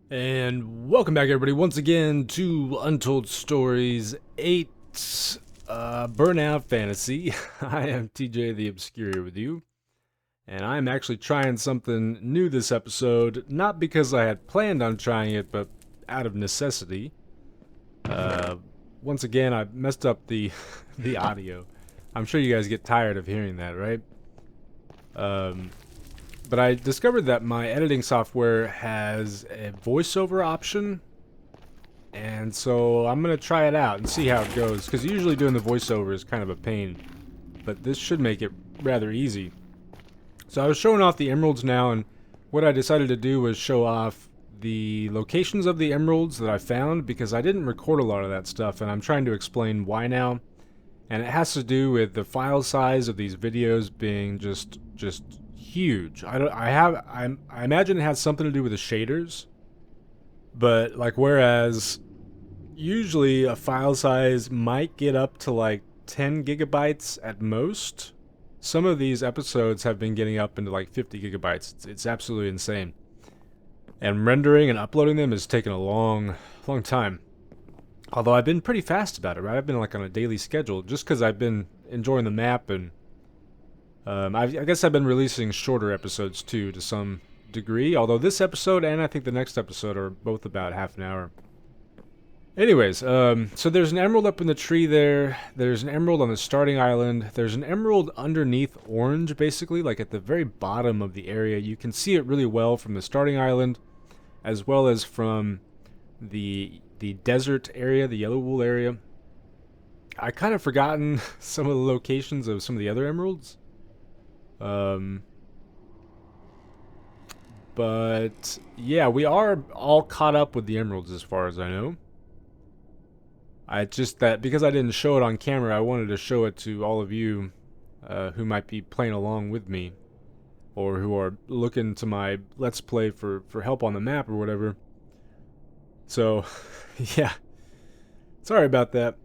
And welcome back, everybody, once again to Untold Stories 8 Burnout Fantasy. I am TJ the Obscure with you, and I'm actually trying something new this episode, not because I had planned on trying it, but out of necessity. Once again, I messed up the the audio. I'm sure you guys get tired of hearing that, right? But I discovered that my editing software has a voiceover option, and so I'm going to try it out and see how it goes, because usually doing the voiceover is kind of a pain, but this should make it rather easy. So I was showing off the emeralds now, and what I decided to do was show off the locations of the emeralds that I found, because I didn't record a lot of that stuff, and I'm trying to explain why now. And it has to do with the file size of these videos being just huge. I imagine it has something to do with the shaders, but like whereas usually a file size might get up to like 10 gigabytes at most, some of these episodes have been getting up into like 50 gigabytes. It's absolutely insane. And rendering and uploading them has taken a long time. Although I've been pretty fast about it, right? I've been like on a daily schedule just because I've been enjoying the map, and I guess I've been releasing shorter episodes too to some degree. Although this episode and I think the next episode are both about half an hour. Anyways, so there's an emerald up in the tree there. There's an emerald on the starting island. There's an emerald underneath orange, basically, like at the very bottom of the area. You can see it really well from the starting island, as well as from the desert area, the yellow wool area. I kind of forgotten some of the locations of some of the other emeralds. But yeah, we are all caught up with the emeralds as far as I know. I just that because I didn't show it on camera, I wanted to show it to all of you who might be playing along with me, or who are looking to my Let's Play for help on the map or whatever. So, yeah. Sorry about that.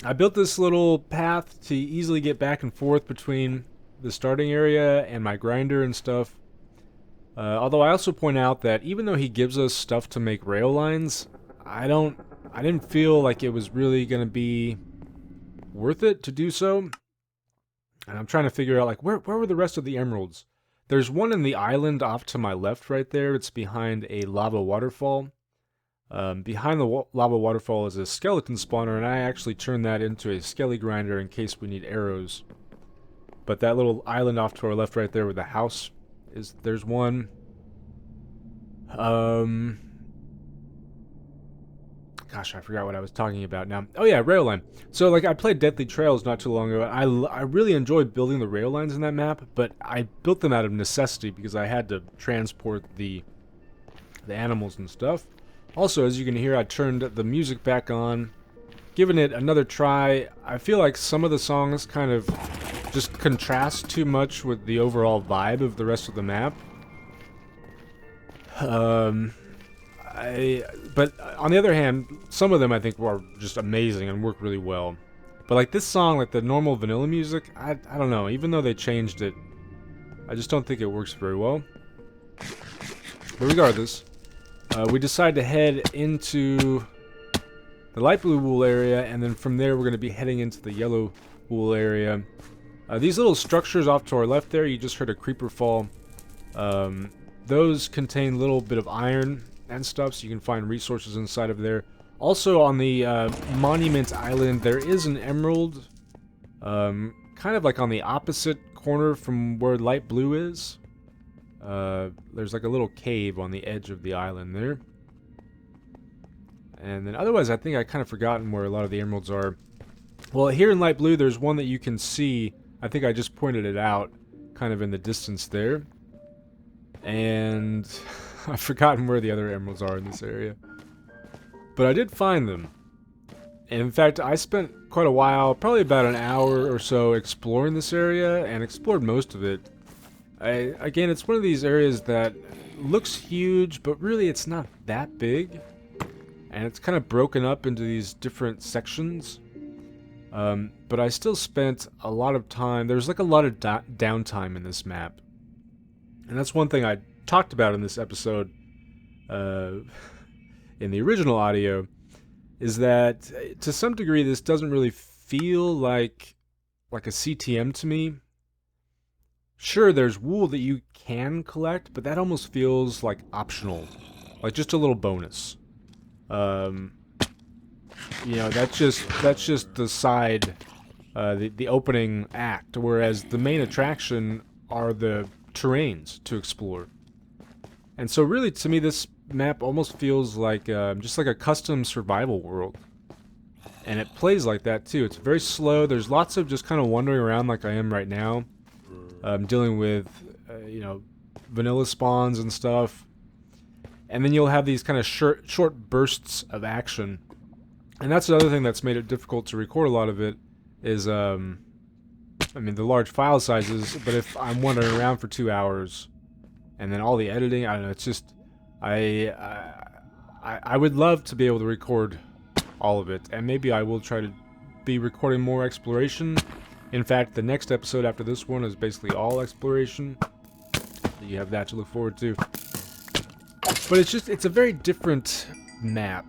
I built this little path to easily get back and forth between the starting area and my grinder and stuff. Although I also point out that even though he gives us stuff to make rail lines, I didn't feel like it was really going to be worth it to do so. And I'm trying to figure out, like, where were the rest of the emeralds? There's one in the island off to my left right there. It's behind a lava waterfall. Behind the lava waterfall is a skeleton spawner, and I actually turned that into a skelly grinder in case we need arrows. But that little island off to our left right there with the house, there's one. Gosh, I forgot what I was talking about now. Oh yeah, rail line. So like I played Deathly Trails not too long ago. I really enjoyed building the rail lines in that map, but I built them out of necessity because I had to transport the animals and stuff. Also, as you can hear, I turned the music back on, giving it another try. I feel like some of the songs kind of just contrast too much with the overall vibe of the rest of the map. But on the other hand, some of them I think are just amazing and work really well. But like this song, like the normal vanilla music, I don't know. Even though they changed it, I just don't think it works very well. But regardless, we decide to head into the light blue wool area, and then from there we're going to be heading into the yellow wool area. These little structures off to our left there, you just heard a creeper fall. Those contain a little bit of iron and stuff, so you can find resources inside of there. Also on the Monument Island, there is an emerald, kind of like on the opposite corner from where light blue is. There's like a little cave on the edge of the island there. And then otherwise, I think I kind of forgotten where a lot of the emeralds are. Well, here in light blue, there's one that you can see. I think I just pointed it out, kind of in the distance there. And I've forgotten where the other emeralds are in this area. But I did find them. And in fact, I spent quite a while, probably about an hour or so, exploring this area, and explored most of it. Again, it's one of these areas that looks huge, but really it's not that big. And it's kind of broken up into these different sections. But I still spent a lot of time. There's like a lot of downtime in this map. And that's one thing I talked about in this episode, in the original audio, is that to some degree this doesn't really feel like a CTM to me. Sure, there's wool that you can collect, but that almost feels like optional, like just a little bonus. You know, that's just the side, the opening act, whereas the main attraction are the terrains to explore. And so really, to me, this map almost feels like just like a custom survival world. And it plays like that too. It's very slow. There's lots of just kind of wandering around like I am right now, dealing with, you know, vanilla spawns and stuff. And then you'll have these kind of short bursts of action. And that's another thing that's made it difficult to record a lot of it, is, I mean, the large file sizes, but if I'm wandering around for 2 hours, and then all the editing, I don't know, it's just, I would love to be able to record all of it, and maybe I will try to be recording more exploration. In fact, the next episode after this one is basically all exploration. You have that to look forward to. But it's just, it's a very different map.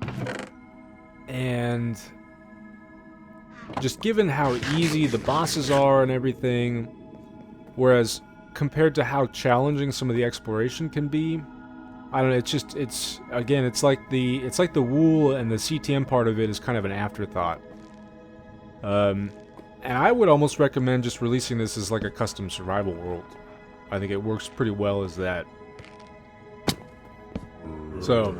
And just given how easy the bosses are and everything, whereas compared to how challenging some of the exploration can be, I don't know, it's just, it's, again, it's like the wool and the CTM part of it is kind of an afterthought. And I would almost recommend just releasing this as like a custom survival world. I think it works pretty well as that. So,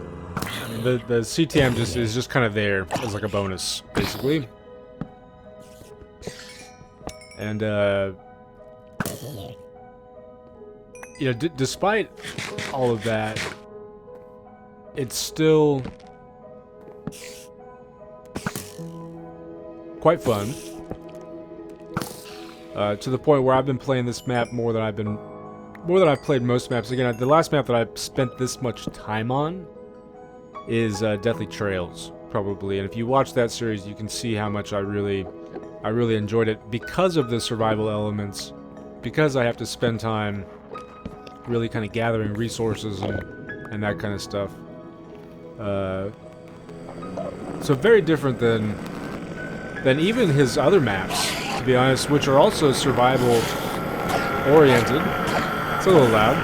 the CTM is just kind of there as like a bonus, basically. And, you know, despite all of that, it's still quite fun. To the point where I've been playing this map more than I've played most maps. Again, the last map that I've spent this much time on is Deathly Trails, probably. And if you watch that series, you can see how much I really enjoyed it because of the survival elements, because I have to spend time really kind of gathering resources and that kind of stuff. So very different than even his other maps, to be honest, which are also survival oriented. It's a little loud.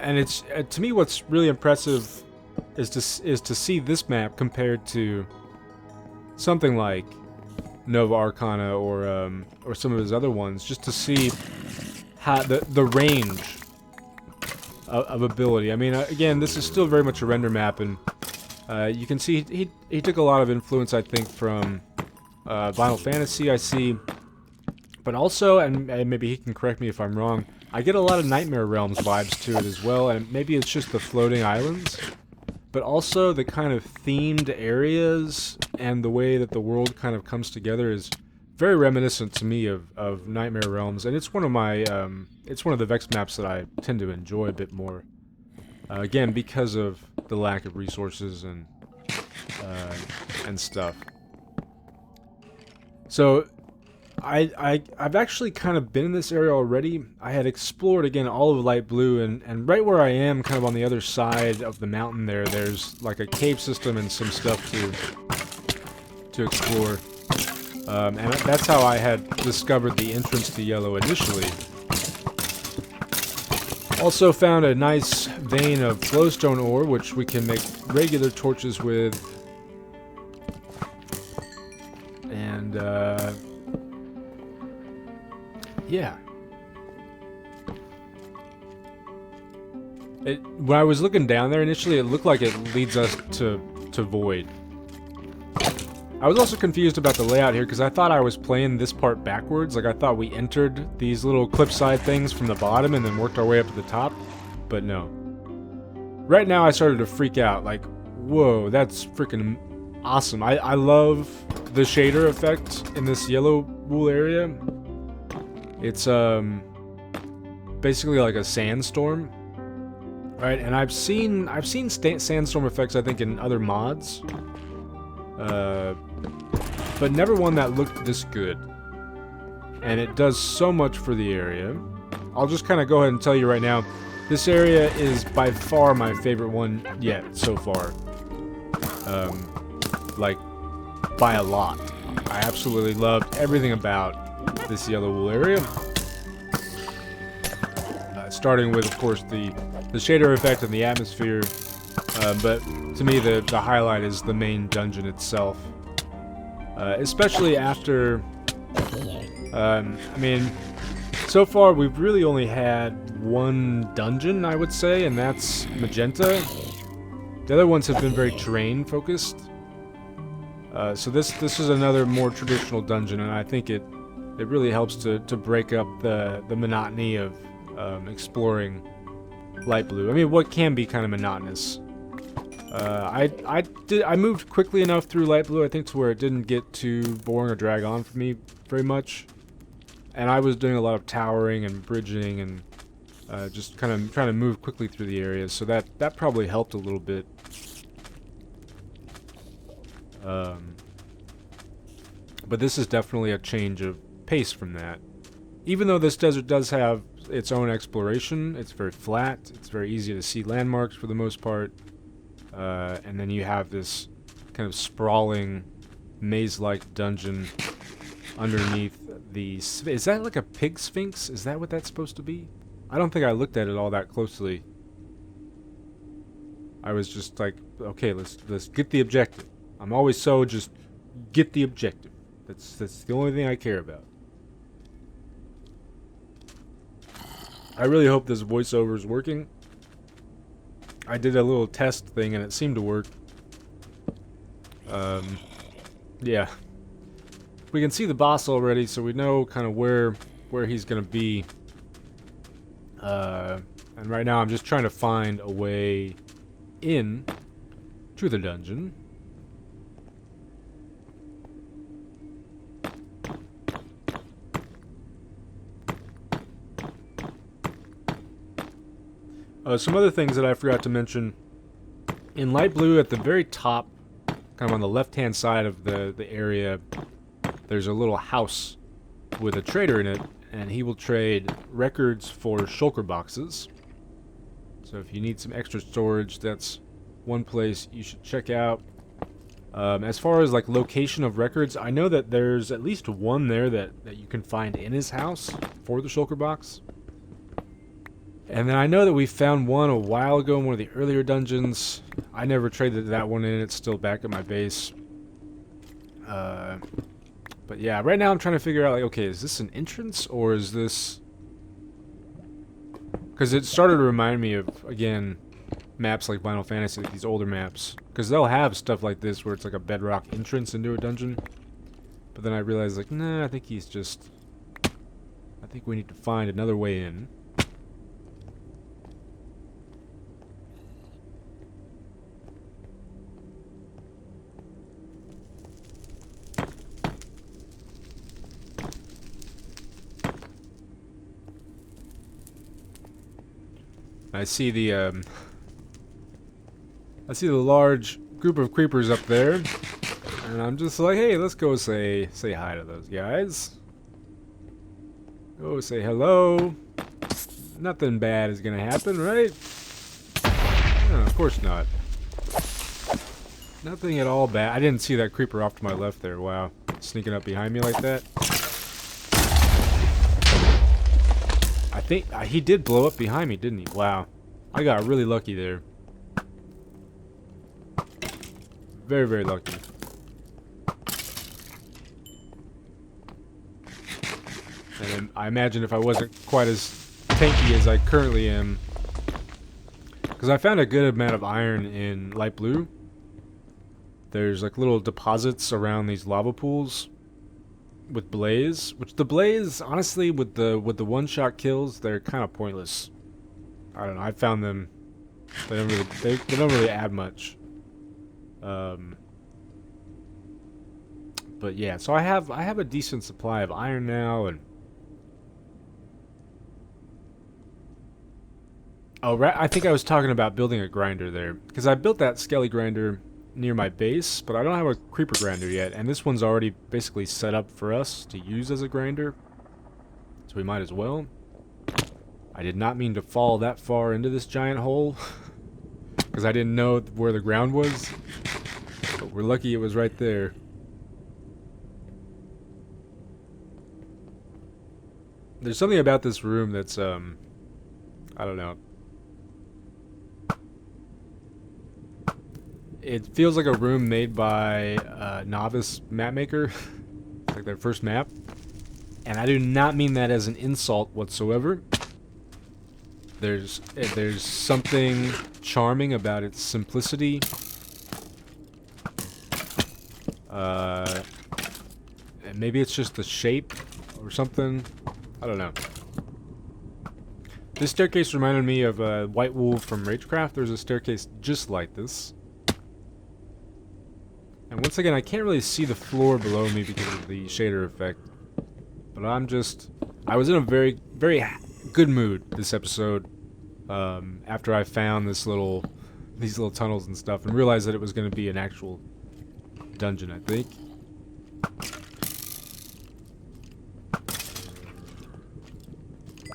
And it's, to me, what's really impressive is to see this map compared to something like Nova Arcana or some of his other ones, just to see how the range of ability. I mean, again, this is still very much a render map, and you can see he took a lot of influence, I think, from Final Fantasy, I see, but also, and maybe he can correct me if I'm wrong, I get a lot of Nightmare Realms vibes to it as well, and maybe it's just the floating islands, but also the kind of themed areas and the way that the world kind of comes together is very reminiscent to me of Nightmare Realms, and it's one of my, it's one of the Vex maps that I tend to enjoy a bit more. Again, because of the lack of resources and stuff. So, I've actually kind of been in this area already. I had explored, again, all of Light Blue, and right where I am, kind of on the other side of the mountain there's like a cave system and some stuff to explore. And that's how I had discovered the entrance to Yellow initially. Also found a nice vein of glowstone ore, which we can make regular torches with. And, yeah. When I was looking down there initially, it looked like it leads us to Void. I was also confused about the layout here, because I thought I was playing this part backwards. Like, I thought we entered these little cliffside things from the bottom and then worked our way up to the top. But no. Right now, I started to freak out. Like, whoa, that's freaking awesome. I love the shader effect in this yellow wool area. It's, basically like a sandstorm. Right, and I've seen sandstorm effects, I think, in other mods. but never one that looked this good. And it does so much for the area. I'll just kind of go ahead and tell you right now, this area is by far my favorite one yet so far. Like, by a lot. I absolutely loved everything about this yellow wool area. Starting with, of course, the shader effect and the atmosphere. But to me, the highlight is the main dungeon itself. Especially after... I mean, so far we've really only had one dungeon, I would say, and that's Magenta. The other ones have been very terrain focused. So this is another more traditional dungeon, and I think it really helps to break up the monotony of exploring light blue. I mean, what can be kind of monotonous. I moved quickly enough through light blue, I think, to where it didn't get too boring or drag on for me very much. And I was doing a lot of towering and bridging and just kind of trying to move quickly through the areas, so that probably helped a little bit. But this is definitely a change of pace from that. Even though this desert does have its own exploration, it's very flat, it's very easy to see landmarks for the most part, and then you have this kind of sprawling maze-like dungeon underneath the... Is that like a pig sphinx? Is that what that's supposed to be? I don't think I looked at it all that closely. I was just like, okay, let's get the objective. I'm always so just get the objective. That's the only thing I care about. I really hope this voiceover is working. I did a little test thing and it seemed to work. Yeah. We can see the boss already, so we know kind of where he's gonna be. And right now I'm just trying to find a way in to the dungeon. Some other things that I forgot to mention. In light blue, at the very top, kind of on the left-hand side of the area, there's a little house with a trader in it, and he will trade records for shulker boxes. So if you need some extra storage, that's one place you should check out. As far as like location of records, I know that there's at least one there that you can find in his house for the shulker box. And then I know that we found one a while ago in one of the earlier dungeons. I never traded that one in, it's still back at my base. But yeah, right now I'm trying to figure out, like, okay, is this an entrance, or is this... Because it started to remind me of, again, maps like Final Fantasy, like these older maps. Because they'll have stuff like this where it's like a bedrock entrance into a dungeon. But then I realized, like, nah, I think he's just... I think we need to find another way in. I see the large group of creepers up there, and I'm just like, hey, let's go say hi to those guys. Go say hello. Nothing bad is gonna happen, right? No, of course not. Nothing at all bad. I didn't see that creeper off to my left there. Wow, sneaking up behind me like that. I think he did blow up behind me, didn't he? Wow. I got really lucky there. Very, very lucky. And I imagine if I wasn't quite as tanky as I currently am... Because I found a good amount of iron in light blue. There's like little deposits around these lava pools with blaze, which the blaze, honestly, with the one-shot kills, they're kind of pointless. I don't know. I found them. They don't really add much. But yeah, so I have a decent supply of iron now, and oh, right. I think I was talking about building a grinder there because I built that skelly grinder near my base, but I don't have a creeper grinder yet, and this one's already basically set up for us to use as a grinder, so we might as well. I did not mean to fall that far into this giant hole, because I didn't know where the ground was, but we're lucky it was right there. There's something about this room that's, I don't know. It feels like a room made by a novice mapmaker, like their first map. And I do not mean that as an insult whatsoever. There's something charming about its simplicity. Maybe it's just the shape or something. I don't know. This staircase reminded me of White Wolf from Ragecraft. There's a staircase just like this. And once again, I can't really see the floor below me because of the shader effect. But I was in a very, very good mood this episode. After I found these little tunnels and stuff, and realized that it was going to be an actual dungeon, I think.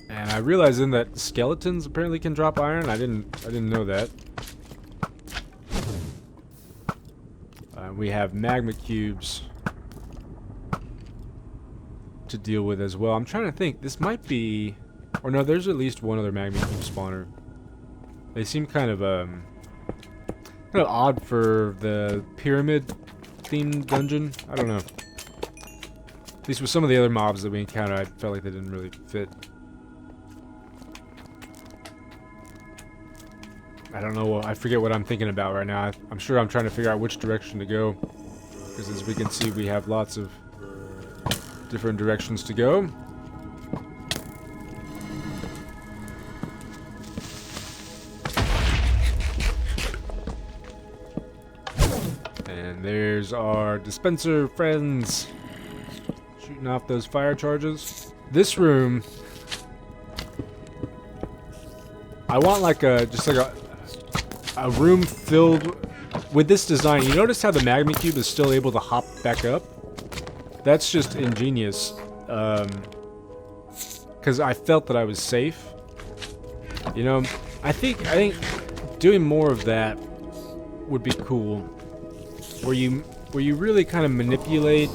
And I realized then that skeletons apparently can drop iron. I didn't know that. We have magma cubes to deal with as well. I'm trying to think. This might be, or no, there's at least one other magma cube spawner. They seem kind of odd for the pyramid themed dungeon. I don't know. At least with some of the other mobs that we encountered, I felt like they didn't really fit. I don't know. I forget what I'm thinking about right now. I'm sure I'm trying to figure out which direction to go. Because as we can see, we have lots of different directions to go. And there's our dispenser friends. Shooting off those fire charges. This room, I want like just like a room filled with this design. You notice how the magma cube is still able to hop back up? That's just ingenious. Because I felt that I was safe. You know, I think doing more of that would be cool. Where you really kind of manipulate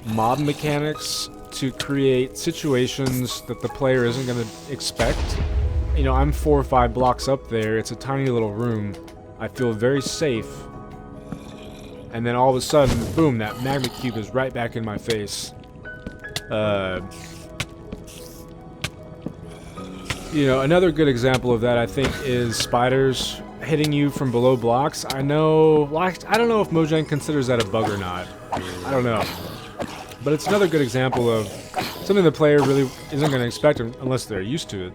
mob mechanics to create situations that the player isn't going to expect. You know, I'm 4 or 5 blocks up there. It's a tiny little room. I feel very safe. And then all of a sudden, boom, that magma cube is right back in my face. You know, another good example of that, I think, is spiders hitting you from below blocks. I know, well, I don't know if Mojang considers that a bug or not. I don't know. But it's another good example of something the player really isn't going to expect unless they're used to it.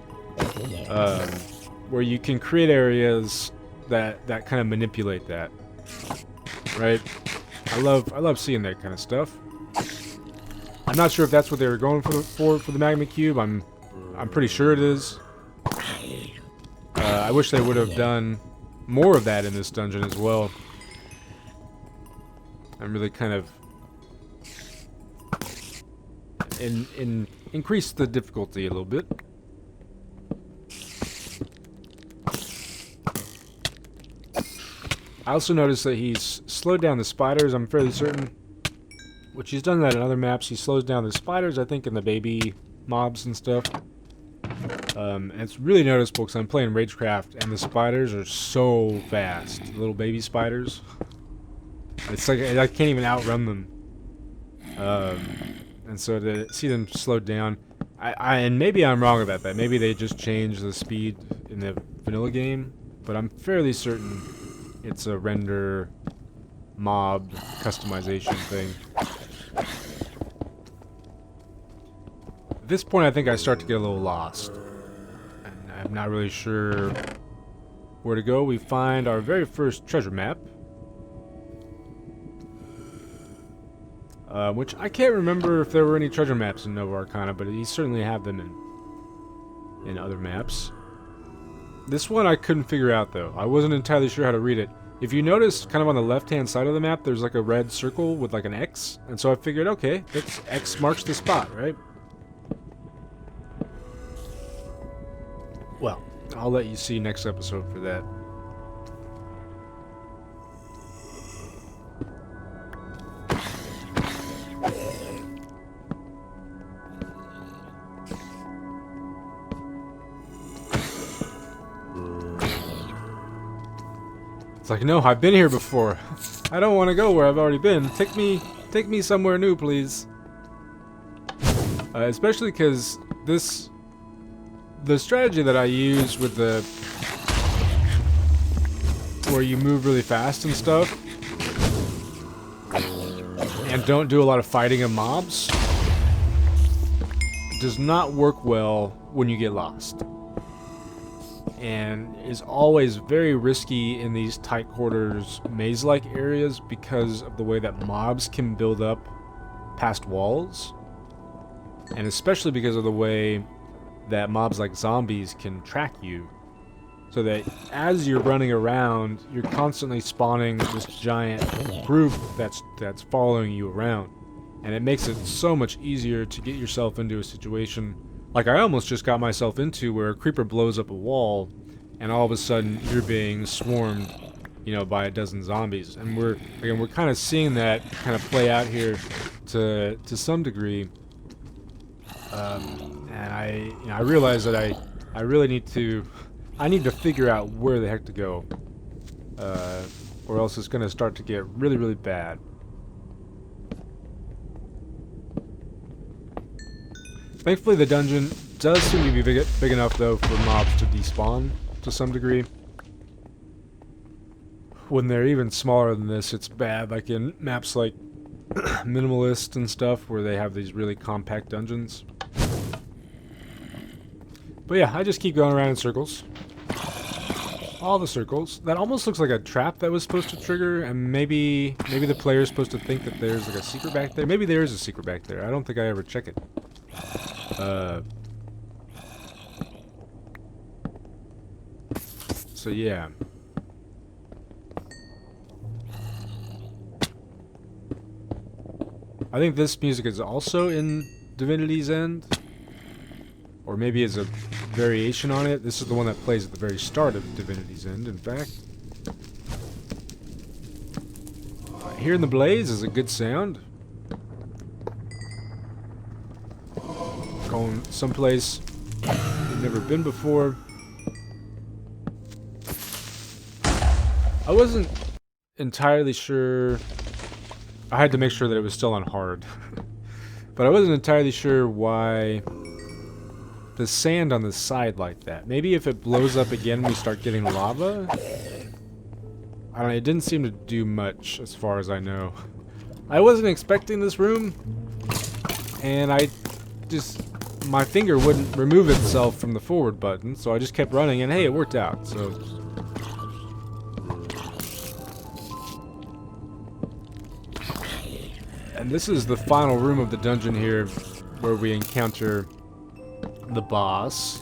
Where you can create areas that kind of manipulate that, right? I love seeing that kind of stuff. I'm not sure if that's what they were going for the magma cube. I'm pretty sure it is. I wish they would have done more of that in this dungeon as well. I'm really kind of increase the difficulty a little bit. I also noticed that he's slowed down the spiders, I'm fairly certain. Which he's done that in other maps. He slows down the spiders, I think, in the baby mobs and stuff. And it's really noticeable because I'm playing Ragecraft, and the spiders are so fast. Little baby spiders. It's like I can't even outrun them. And so to see them slowed down, and maybe I'm wrong about that. Maybe they just changed the speed in the vanilla game, but I'm fairly certain it's a render mob customization thing. At this point, I think I start to get a little lost. And I'm not really sure where to go. We find our very first treasure map. Which I can't remember if there were any treasure maps in Nova Arcana, but you certainly have them in other maps. This one I couldn't figure out, though. I wasn't entirely sure how to read it. If you notice, kind of on the left-hand side of the map, there's like a red circle with like an X. And so I figured, okay, that's X marks the spot, right? Well, I'll let you see next episode for that. It's like, no, I've been here before. I don't want to go where I've already been. Take me somewhere new, please. Especially because the strategy that I use with the where you move really fast and stuff and don't do a lot of fighting of mobs does not work well when you get lost. And is always very risky in these tight quarters maze-like areas because of the way that mobs can build up past walls, and especially because of the way that mobs like zombies can track you, so that as you're running around, you're constantly spawning this giant group that's following you around, and it makes it so much easier to get yourself into a situation like I almost just got myself into, where a creeper blows up a wall, and all of a sudden you're being swarmed, you know, by a dozen zombies. And we're kind of seeing that kind of play out here to some degree. And I realize that I really need to figure out where the heck to go, or else it's gonna start to get really, really bad. Thankfully, the dungeon does seem to be big enough, though, for mobs to despawn to some degree. When they're even smaller than this, it's bad, like in maps like Minimalist and stuff, where they have these really compact dungeons. But yeah, I just keep going around in circles. All the circles. That almost looks like a trap that was supposed to trigger, and maybe the player's supposed to think that there's like a secret back there. Maybe there is a secret back there. I don't think I ever check it. So yeah. I think this music is also in Divinity's End, or maybe is a variation on it. This is the one that plays at the very start of Divinity's End, in fact. Hearing the blaze is a good sound. Going someplace we've never been before. I wasn't entirely sure. I had to make sure that it was still on hard. But I wasn't entirely sure why the sand on the side like that. Maybe if it blows up again we start getting lava? I don't know, it didn't seem to do much as far as I know. I wasn't expecting this room, and my finger wouldn't remove itself from the forward button, so I just kept running, and hey, it worked out, so. And this is the final room of the dungeon here, where we encounter the boss.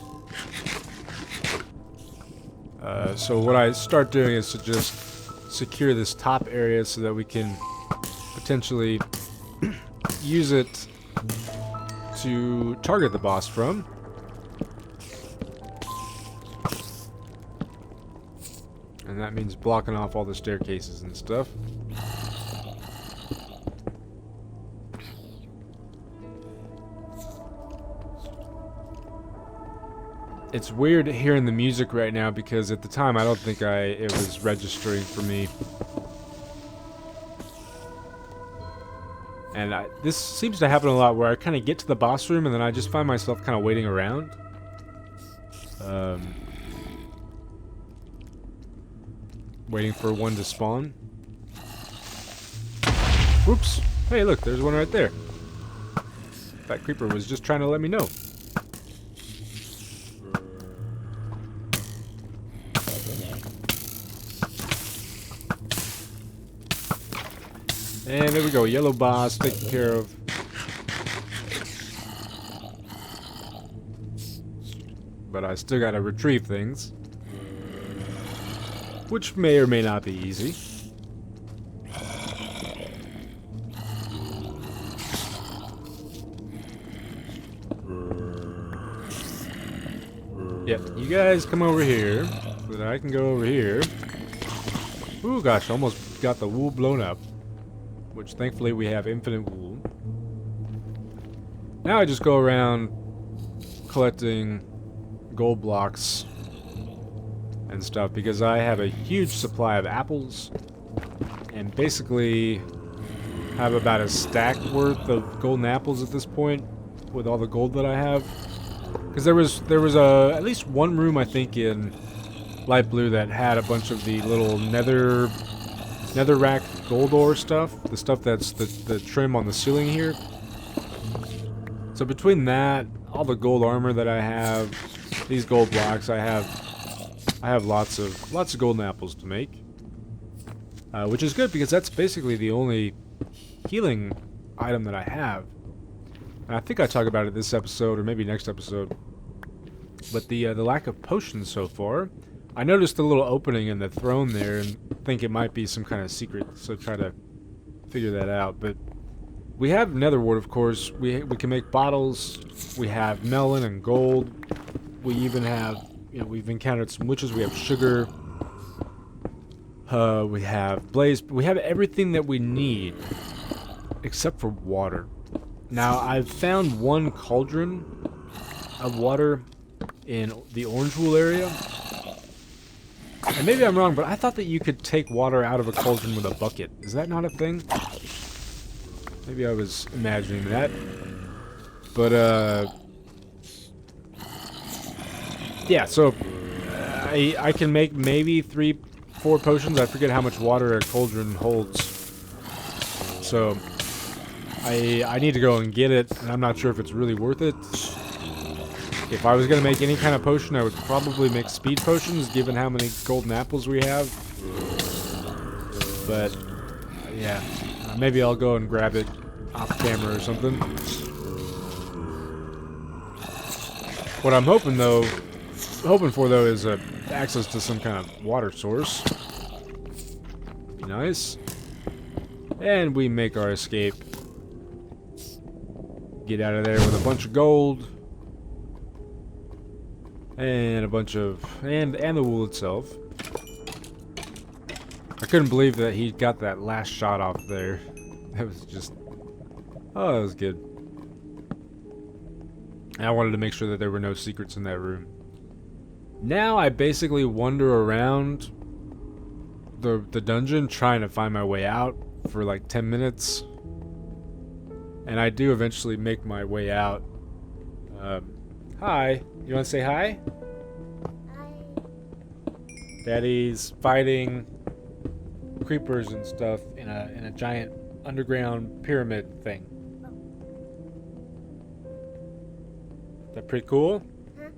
So what I start doing is to just secure this top area so that we can potentially use it to target the boss from. And that means blocking off all the staircases and stuff. It's weird hearing the music right now because at the time I don't think it was registering for me. And this seems to happen a lot where I kind of get to the boss room and then I just find myself kind of waiting around. Waiting for one to spawn. Whoops. Hey, look, there's one right there. That creeper was just trying to let me know. And there we go, yellow boss taken care of. But I still gotta retrieve things. which may or may not be easy. Yep, you guys come over here so that I can go over here. Ooh, gosh, almost got the wool blown up, which thankfully we have infinite wool. Now I just go around collecting gold blocks and stuff because I have a huge supply of apples and basically have about a stack worth of golden apples at this point with all the gold that I have. Because there was at least one room, I think, in light blue that had a bunch of the little netherrack gold ore stuff, the stuff that's the trim on the ceiling here. So between that, all the gold armor that I have, these gold blocks, I have lots of golden apples to make, which is good because that's basically the only healing item that I have. And I think I talk about it this episode or maybe next episode. But the lack of potions so far. I noticed a little opening in the throne there and think it might be some kind of secret, so try to figure that out. But we have nether wart, of course. We can make bottles. We have melon and gold. We even have, we've encountered some witches. We have sugar. We have blaze. We have everything that we need except for water. Now, I've found one cauldron of water in the orange wool area. And maybe I'm wrong, but I thought that you could take water out of a cauldron with a bucket. Is that not a thing? Maybe I was imagining that. But, yeah, so I can make maybe 3-4 potions. I forget how much water a cauldron holds. So I need to go and get it, and I'm not sure if it's really worth it. If I was going to make any kind of potion, I would probably make speed potions, given how many golden apples we have. But, yeah, maybe I'll go and grab it off camera or something. What I'm hoping for, though, is access to some kind of water source. Nice. And we make our escape. Get out of there with a bunch of gold. And a bunch of... And the wool itself. I couldn't believe that he got that last shot off there. That was just... Oh, that was good. And I wanted to make sure that there were no secrets in that room. Now I basically wander around the dungeon trying to find my way out for like 10 minutes. And I do eventually make my way out. Hi. You want to say hi? Hi. Daddy's fighting creepers and stuff in a giant underground pyramid thing. Is that pretty cool? Huh?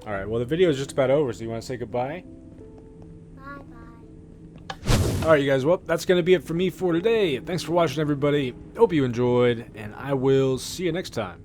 Alright, well the video is just about over, so you want to say goodbye? Bye-bye. Alright you guys, well that's going to be it for me for today. Thanks for watching everybody. Hope you enjoyed, and I will see you next time.